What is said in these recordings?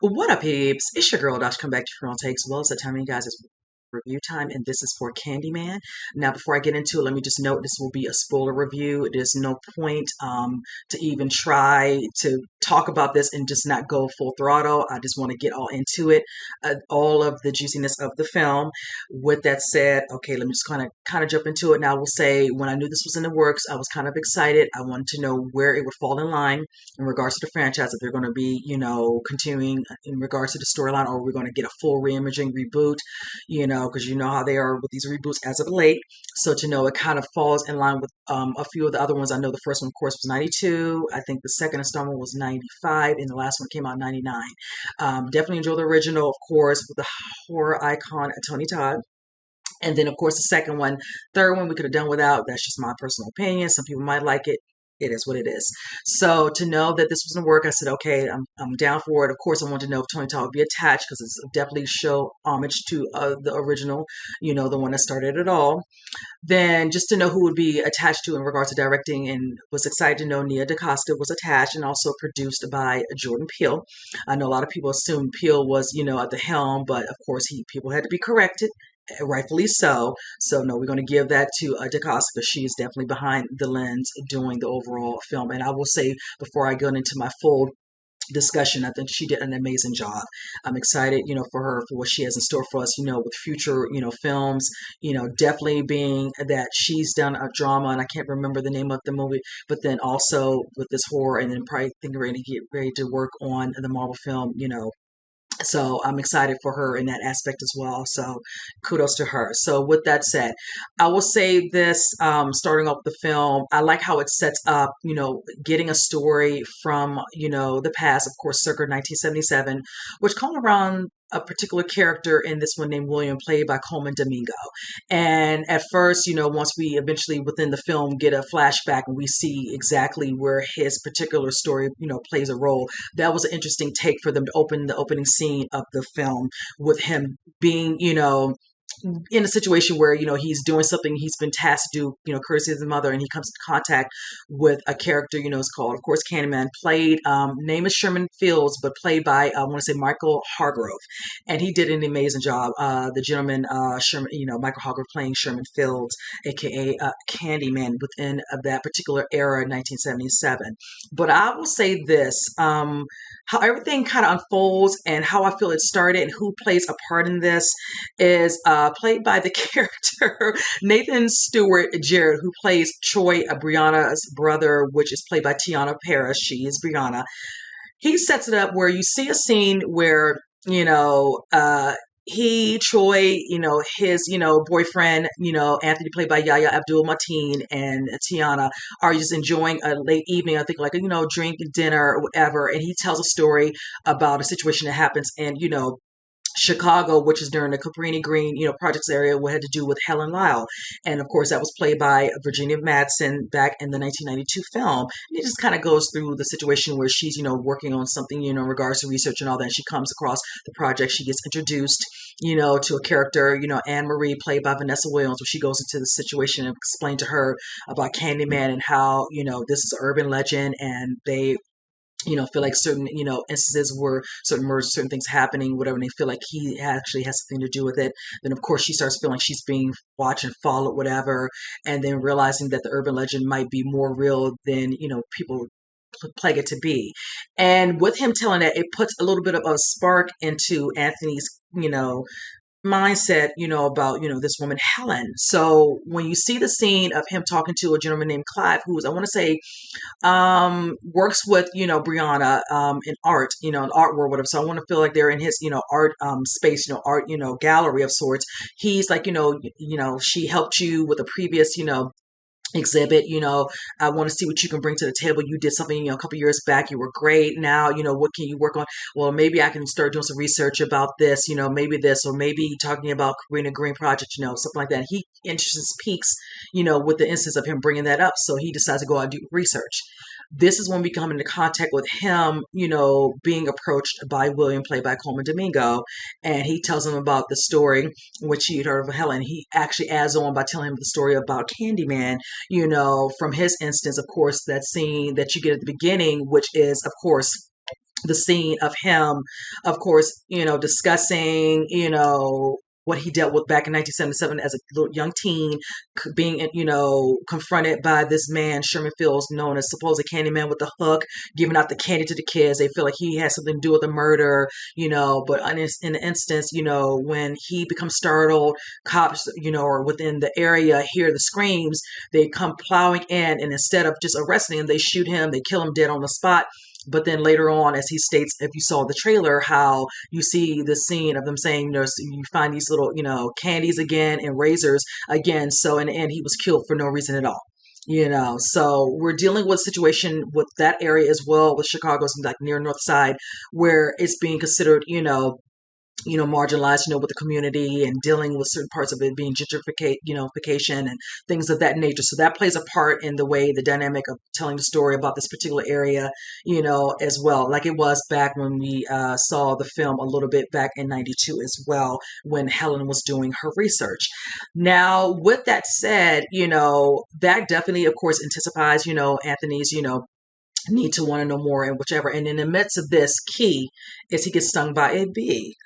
What up, peeps? It's your girl, Dash. Come back to Front Takes. Well, it's the time, you guys. It's review time, and this is for Candyman. Now, before I get into it, let me just note this will be a spoiler review. There's no point to even try to talk about this and just not go full throttle. I just want to get all into it, all of the juiciness of the film. With that said, okay, let me just kind of jump into it. Now, I will say when I knew this was in the works, I was kind of excited. I wanted to know where it would fall in line in regards to the franchise, if they're going to be, continuing in regards to the storyline, or we're going to get a full reimaging reboot, because you know how they are with these reboots as of late. So to know it kind of falls in line with a few of the other ones. I know the first one, of course, was 92. I think the second installment was 95, and the last one came out in 99. Definitely enjoy the original, of course, with the horror icon Tony Todd. And then, of course, the second one, third one, we could have done without. That's just my personal opinion. Some people might like it. It is what it is. So to know that this was going to work, I said, okay, I'm down for it. Of course, I want to know if Tony Todd would be attached, because it's definitely show homage to the original, the one that started it all. Then just to know who would be attached to in regards to directing, and was excited to know Nia DaCosta was attached, and also produced by Jordan Peele. I know a lot of people assumed Peele was, at the helm, but of course people had to be corrected, rightfully so. So no, we're going to give that to DaCosta, because she is definitely behind the lens doing the overall film. And I will say, before I go into my full discussion, I think she did an amazing job. I'm excited, for her, for what she has in store for us, with future, films, definitely being that she's done a drama, and I can't remember the name of the movie, but then also with this horror, and then probably think we're going to get ready to work on the Marvel film, so I'm excited for her in that aspect as well. So kudos to her. So with that said, I will say this, starting off the film, I like how it sets up, getting a story from, the past, of course, circa 1977, which come around a particular character in this one named William, played by Coleman Domingo. And at first, once we eventually within the film get a flashback and we see exactly where his particular story, plays a role, that was an interesting take for them to open the opening scene of the film with him being, in a situation where he's doing something he's been tasked to do, courtesy of his mother, and he comes into contact with a character, it's called, of course, Candyman, played, name is Sherman Fields, but played by, I want to say, Michael Hargrove, and he did an amazing job. The gentleman, Sherman, Michael Hargrove, playing Sherman Fields, aka Candyman, within that particular era, 1977. But I will say this, how everything kind of unfolds and how I feel it started and who plays a part in this is played by the character Nathan Stewart Jarrett, who plays Troy, Brianna's brother, which is played by Tiana Paris. She is Brianna. He sets it up where you see a scene where, Troy, his, boyfriend, Anthony, played by Yahya Abdul Mateen, and Tiana are just enjoying a late evening, I think like, drink, dinner, or whatever. And he tells a story about a situation that happens in, Chicago, which is during the Cabrini Green, projects area, what had to do with Helen Lyle. And of course, that was played by Virginia Madsen back in the 1992 film. And it just kind of goes through the situation where she's, working on something, in regards to research and all that. And she comes across the project. She gets introduced, to a character, Anne Marie, played by Vanessa Williams, where she goes into the situation and explain to her about Candyman and how, this is an urban legend, and they feel like certain, instances where certain murders, certain things happening, whatever, and they feel like he actually has something to do with it. Then, of course, she starts feeling like she's being watched and followed, whatever, and then realizing that the urban legend might be more real than, people plague it to be. And with him telling that, it puts a little bit of a spark into Anthony's, mindset, about, this woman, Helen. So when you see the scene of him talking to a gentleman named Clive, who's, I want to say, works with, Brianna, in art, in art world, whatever. So I want to feel like they're in his, art, space, art, gallery of sorts. He's like, she helped you with a previous, exhibit, I want to see what you can bring to the table. You did something, a couple years back, you were great. Now, what can you work on? Well, maybe I can start doing some research about this, maybe this, or maybe talking about Cabrini Green project, something like that. He interest peaks, with the instance of him bringing that up. So he decides to go out and do research. This is when we come into contact with him, being approached by William, played by Coleman Domingo, and he tells him about the story, which he had heard of Helen. He actually adds on by telling him the story about Candyman, from his instance, of course, that scene that you get at the beginning, which is, of course, the scene of him, of course, discussing, what he dealt with back in 1977 as a little young teen, being, confronted by this man, Sherman Fields, known as supposed Candyman with the hook, giving out the candy to the kids. They feel like he has something to do with the murder, but in the instance, when he becomes startled, cops, or within the area hear the screams, they come plowing in, and instead of just arresting him, they shoot him, they kill him dead on the spot. But then later on, as he states, if you saw the trailer, how you see the scene of them saying, you find these little, candies again and razors again. So in the end, he was killed for no reason at all. So we're dealing with a situation with that area as well, with Chicago's like near North Side, where it's being considered, marginalized, with the community, and dealing with certain parts of it being gentrification, vacation and things of that nature. So that plays a part in the way, the dynamic of telling the story about this particular area, as well, like it was back when we saw the film a little bit back in 92 as well, when Helen was doing her research. Now, with that said, that definitely, of course, intensifies, Anthony's, need to want to know more and whichever. And in the midst of this, key is he gets stung by a bee.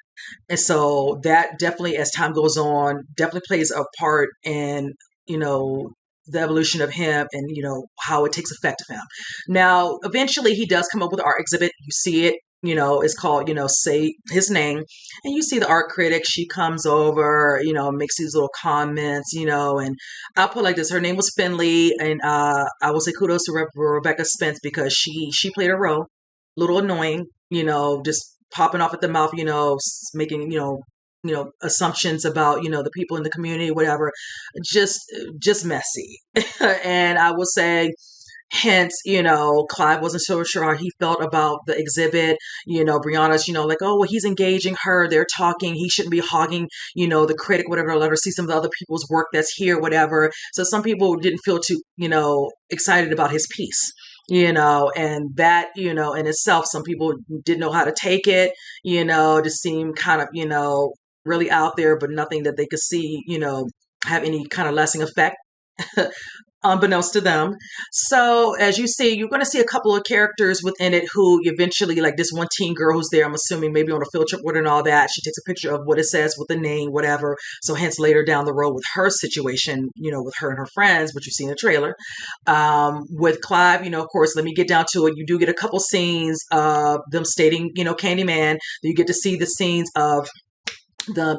And so that definitely, as time goes on, definitely plays a part in, the evolution of him and, how it takes effect of him. Now, eventually he does come up with an art exhibit. You see it, it's called, Say His Name. And you see the art critic, she comes over, makes these little comments, and I'll put like this. Her name was Finley. And I will say kudos to Rebecca Spence, because she played a role, a little annoying, just popping off at the mouth, making, assumptions about, the people in the community, whatever, just messy. And I will say, hence, Clive wasn't so sure how he felt about the exhibit. Brianna's, like, oh, well, he's engaging her. They're talking. He shouldn't be hogging, the critic, whatever, let her see some of the other people's work that's here, whatever. So some people didn't feel too, excited about his piece. And that, in itself, some people didn't know how to take it, to seem kind of, really out there, but nothing that they could see, have any kind of lasting effect. Unbeknownst to them. So as you see, you're going to see a couple of characters within it who eventually, like this one teen girl who's there, I'm assuming maybe on a field trip with her and all that. She takes a picture of what it says with the name, whatever. So hence later down the road with her situation, with her and her friends, which you see in the trailer. With Clive, of course, let me get down to it. You do get a couple scenes of them stating, Candyman. You get to see the scenes of the,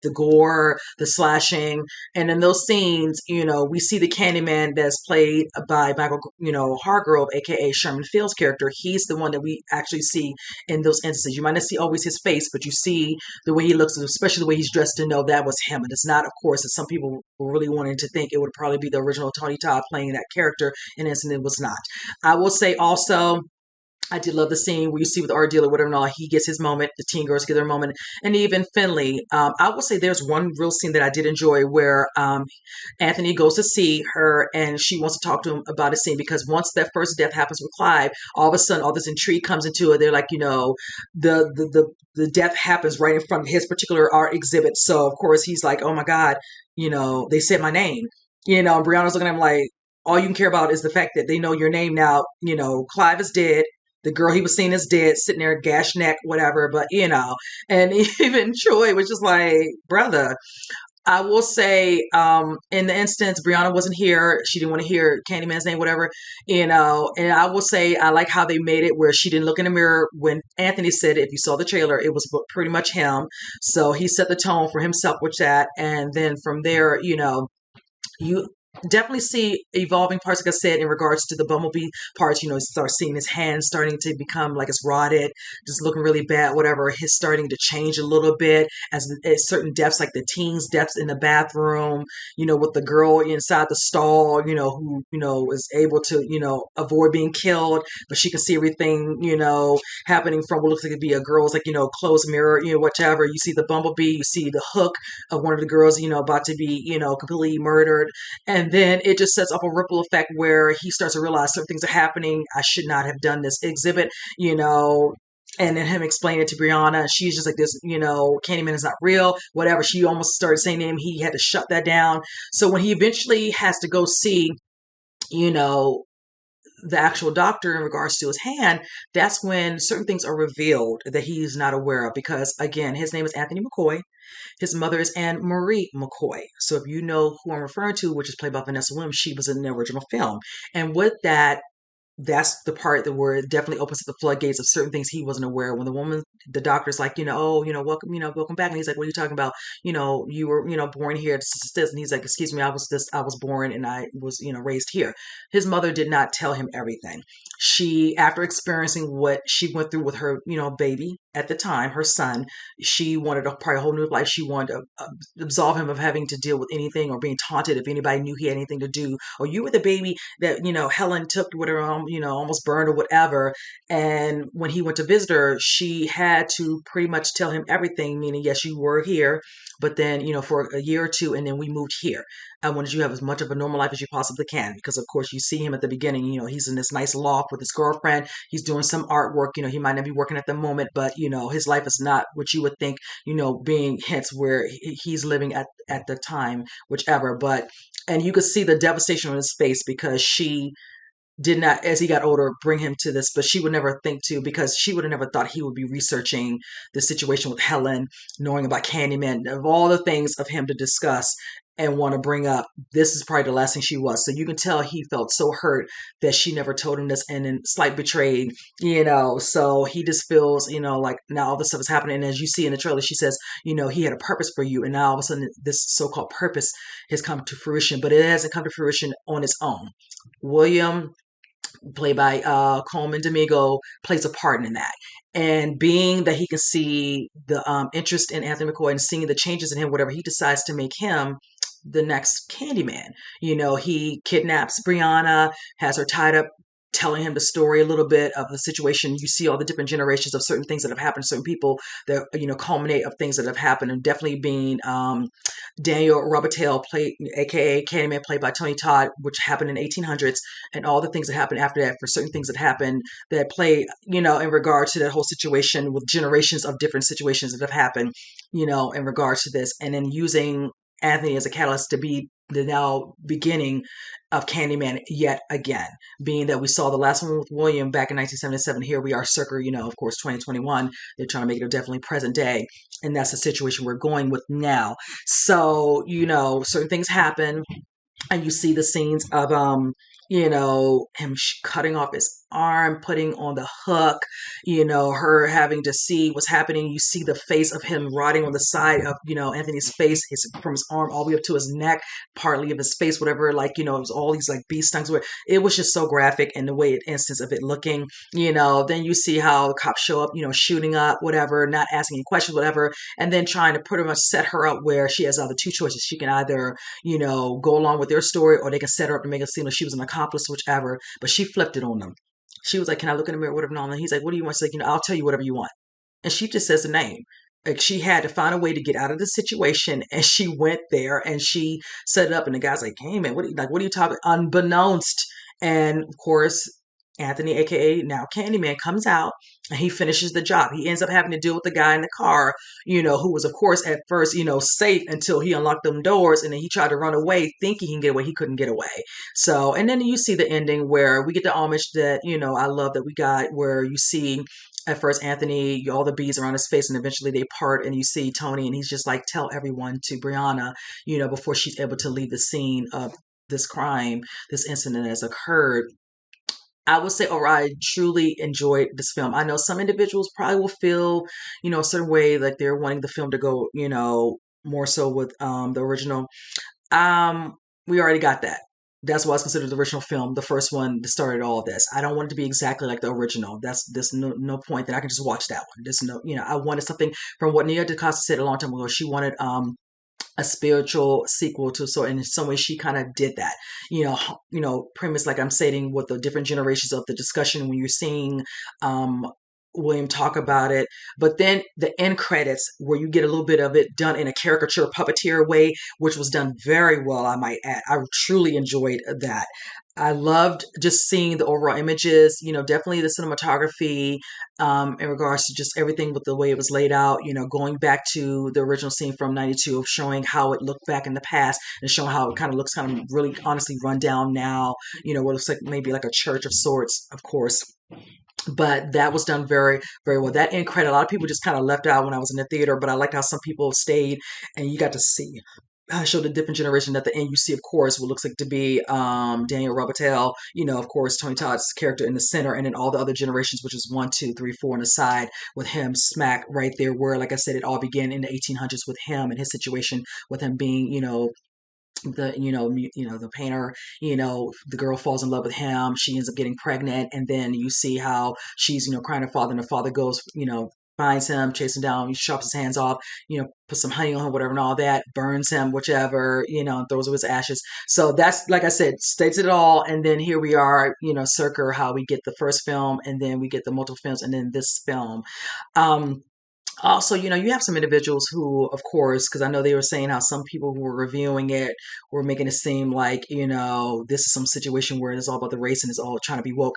the gore, the slashing. And in those scenes, we see the Candyman that's played by Michael, Hargrove, aka Sherman Fields' character. He's the one that we actually see in those instances. You might not see always his face, but you see the way he looks, especially the way he's dressed, to know that was him. And it's not, of course, as some people were really wanting to think it would probably be the original Tony Todd playing that character, and it was not. I will say also, I did love the scene where you see with the art dealer, whatever and all, he gets his moment, the teen girls get their moment, and even Finley. I will say there's one real scene that I did enjoy where Anthony goes to see her and she wants to talk to him about a scene, because once that first death happens with Clive, all of a sudden all this intrigue comes into it. They're like, the death happens right in front of his particular art exhibit. So of course he's like, oh my God, they said my name. And Brianna's looking at him like, all you can care about is the fact that they know your name now. Clive is dead. The girl he was seeing is dead, sitting there, gash neck, whatever. But, and even Troy was just like, brother. I will say, in the instance, Brianna wasn't here. She didn't want to hear Candyman's name, whatever, and I will say, I like how they made it where she didn't look in the mirror when Anthony said, if you saw the trailer, it was pretty much him. So he set the tone for himself with that. And then from there, you definitely see evolving parts, like I said, in regards to the bumblebee parts. You start seeing his hands starting to become like it's rotted, just looking really bad, whatever. His starting to change a little bit as at certain depths, like the teens depths in the bathroom, with the girl inside the stall, who, is able to, avoid being killed, but she can see everything, happening from what looks like it'd be a girl's, like, closed mirror, whatever. You see the bumblebee, you see the hook of one of the girls, about to be, completely murdered. And then it just sets up a ripple effect where he starts to realize certain things are happening. I should not have done this exhibit, and then him explain it to Brianna. She's just like, this, Candyman is not real, whatever. She almost started saying to him, he had to shut that down. So when he eventually has to go see, the actual doctor in regards to his hand, that's when certain things are revealed that he's not aware of. Because again, his name is Anthony McCoy. His mother is Anne Marie McCoy. So if you know who I'm referring to, which is played by Vanessa Williams, she was in the original film. And with that, that's the part that where it definitely opens up the floodgates of certain things he wasn't aware of. When the woman, the doctor's like, oh, welcome, welcome back. And he's like, what are you talking about? You were, born here. This. And he's like, excuse me, I was born and I was, raised here. His mother did not tell him everything. She, after experiencing what she went through with her, baby at the time, her son, she wanted probably a whole new life. She wanted to absolve him of having to deal with anything or being taunted if anybody knew he had anything to do. Or you were the baby that, Helen took with her, almost burned or whatever. And when he went to visit her, she had to pretty much tell him everything, meaning, yes, you were here, but then, for a year or two, and then we moved here. I wanted you to have as much of a normal life as you possibly can. Because, of course, you see him at the beginning, he's in this nice loft with his girlfriend. He's doing some artwork. He might not be working at the moment, but, his life is not what you would think, being hence where he's living at the time, whichever. But, and you could see the devastation on his face because she did not, as he got older, bring him to this, but she would never think to, because she would have never thought he would be researching the situation with Helen, knowing about Candyman, of all the things of him to discuss and want to bring up. This is probably the last thing she was. So you can tell he felt so hurt that she never told him this, and then slight betrayed, so he just feels, like now all this stuff is happening. And as you see in the trailer, she says, he had a purpose for you. And now all of a sudden this so-called purpose has come to fruition, but it hasn't come to fruition on its own. William, played by Coleman Domingo, plays a part in that. And being that he can see the interest in Anthony McCoy and seeing the changes in him, whatever, he decides to make him the next Candyman. He kidnaps Brianna, has her tied up, telling him the story a little bit of the situation. You see all the different generations of certain things that have happened, certain people that, culminate of things that have happened, and definitely being Daniel Robitel, played, aka Candyman, played by Tony Todd, which happened in 1800s, and all the things that happened after that, for certain things that happened that play, in regard to that whole situation with generations of different situations that have happened, in regards to this, and then using Anthony as a catalyst to be the now beginning of Candyman yet again. Being that we saw the last one with William back in 1977, here we are circa, of course, 2021. They're trying to make it a definitely present day, and that's the situation we're going with now. So, certain things happen, and you see the scenes of him cutting off his arm, putting on the hook, her having to see what's happening. You see the face of him rotting on the side of, Anthony's face, from his arm all the way up to his neck, partly of his face, whatever, it was all these bee stings. It was just so graphic, and the way it instance of it looking, then you see how the cops show up, shooting up, whatever, not asking any questions, whatever, and then trying to pretty much set her up where she has two choices. She can either, go along with their story, or they can set her up to make it seem like she was an accomplice, whichever. But she flipped it on them. She was like, "Can I look in the mirror?" Whatever. And he's like, "What do you want?" She's like, "I'll tell you whatever you want." And she just says the name. Like, she had to find a way to get out of the situation, and she went there and she set it up. And the guy's like, "Hey man, what are you talking?" Unbeknownst, and of course, Anthony, aka now Candyman, comes out and he finishes the job. He ends up having to deal with the guy in the car, who was, of course, at first, safe until he unlocked them doors, and then he tried to run away thinking he can get away. He couldn't get away. So, and then you see the ending where we get the homage that, I love that we got, where you see at first Anthony, all the bees around his face, and eventually they part, and you see Tony, and he's just like, tell everyone to Brianna, before she's able to leave the scene of this crime, this incident has occurred. I would say, I truly enjoyed this film. I know some individuals probably will feel, a certain way, like they're wanting the film to go, more so with the original. We already got that. That's why it's considered the original film, the first one that started all of this. I don't want it to be exactly like the original. There's no point that I can just watch that one. There's no, I wanted something from what Nia DaCosta said a long time ago. She wanted a spiritual sequel to, so in some way she kind of did that, premise, like I'm saying, with the different generations of the discussion when you're seeing William talk about it, but then the end credits where you get a little bit of it done in a caricature puppeteer way, which was done very well, I might add. I truly enjoyed that. I loved just seeing the overall images, definitely the cinematography, in regards to just everything with the way it was laid out, going back to the original scene from 92 of showing how it looked back in the past and showing how it kind of looks kind of really honestly run down now, what looks like maybe like a church of sorts, of course. But that was done very, very well. That end credit, a lot of people just kind of left out when I was in the theater, but I liked how some people stayed and you got to see. I showed a different generation. At the end, you see, of course, what looks like to be Daniel Robitel, of course, Tony Todd's character in the center, and then all the other generations, which is one, two, three, four on the side, with him smack right there where, like I said, it all began in the 1800s with him and his situation with him being, the painter, the girl falls in love with him, she ends up getting pregnant, and then you see how she's crying to her father, and the father goes, finds him, chases him down, he chops his hands off, puts some honey on him, whatever, and all that, burns him, whichever, and throws away his ashes. So that's, like I said, states it all. And then here we are, circa how we get the first film, and then we get the multiple films, and then this film. um Also, you have some individuals who, of course, because I know they were saying how some people who were reviewing it were making it seem like, this is some situation where it's all about the race and it's all trying to be woke.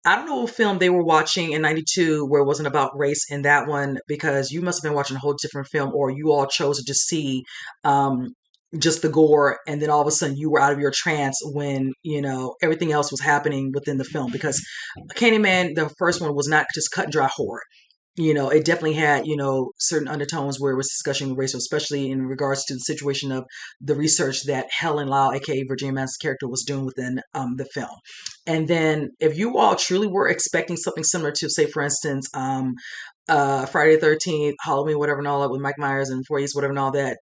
I don't know what film they were watching in 92 where it wasn't about race in that one, because you must have been watching a whole different film, or you all chose to just see um, just the gore, and then all of a sudden you were out of your trance when, everything else was happening within the film. Because Candyman, the first one, was not just cut and dry horror. It definitely had, certain undertones where it was discussing racial, especially in regards to the situation of the research that Helen Lau, aka Virginia Madsen's character, was doing within the film. And then if you all truly were expecting something similar to, say, for instance, Friday the 13th, Halloween, whatever, and all that with Mike Myers and Voorhees, whatever, and all that,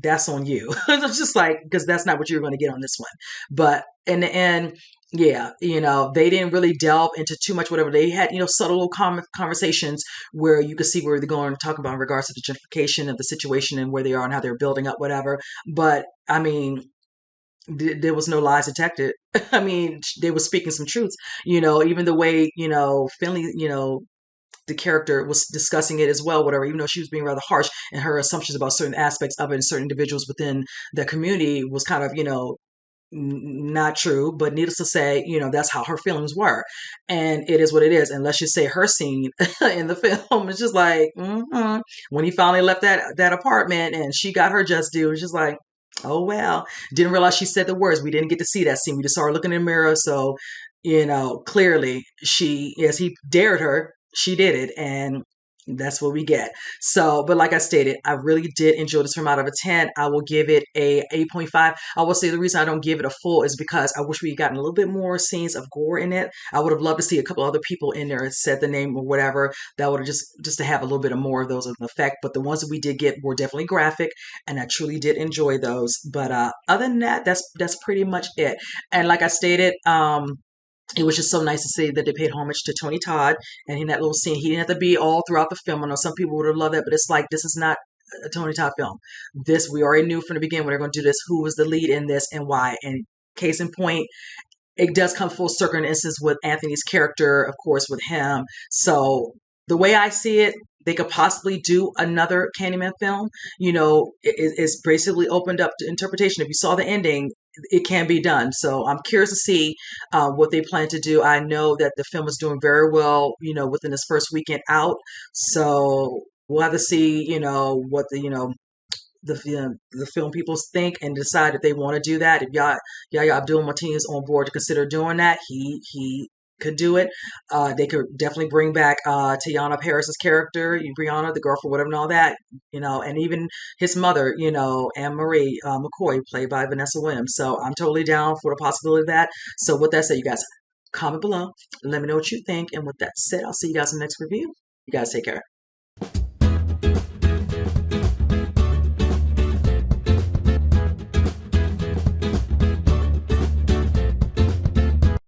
that's on you. It's just like, because that's not what you're going to get on this one. But in the end, yeah, they didn't really delve into too much, whatever. They had, subtle little conversations where you could see where they're going to talk about in regards to the gentrification of the situation and where they are and how they're building up, whatever. But I mean, there was no lies detected. I mean, they were speaking some truths, even the way, Finley, the character was discussing it as well, whatever, even though she was being rather harsh and her assumptions about certain aspects of it and certain individuals within the community was kind of, not true. But needless to say, that's how her feelings were, and it is what it is. And let's just say her scene in the film is just like, when he finally left that apartment and she got her just due, it's just like, oh well. Didn't realize she said the words. We didn't get to see that scene. We just saw her looking in the mirror. So, clearly she, as he dared her, she did it, and that's what we get. So, but like I stated, I really did enjoy this film. Out of a 10, I will give it a 8.5. I will say the reason I don't give it a full is because I wish we had gotten a little bit more scenes of gore in it. I would have loved to see a couple other people in there and said the name or whatever. That would have just to have a little bit of more of those of an effect. But the ones that we did get were definitely graphic, and I truly did enjoy those. But other than that, that's pretty much it. And like I stated, it was just so nice to see that they paid homage to Tony Todd, and in that little scene, he didn't have to be all throughout the film. I know some people would have loved that, but it's like, this is not a Tony Todd film. This, we already knew from the beginning when they're going to do this, who was the lead in this and why. And case in point, it does come full circle in an instance with Anthony's character, of course, with him. So the way I see it, they could possibly do another Candyman film. It's basically opened up to interpretation. If you saw the ending, it can be done. So I'm curious to see what they plan to do. I know that the film is doing very well, within this first weekend out. So we'll have to see, what the film people think and decide if they want to do that. If Yahya Abdul Mateen is on board to consider doing that, he could do it. They could definitely bring back Tayana Paris's character, Brianna, the girlfriend, whatever, and all that, and even his mother, Anne Marie McCoy, played by Vanessa Williams. So I'm totally down for the possibility of that. So with that said, you guys, comment below. Let me know what you think. And with that said, I'll see you guys in the next review. You guys take care.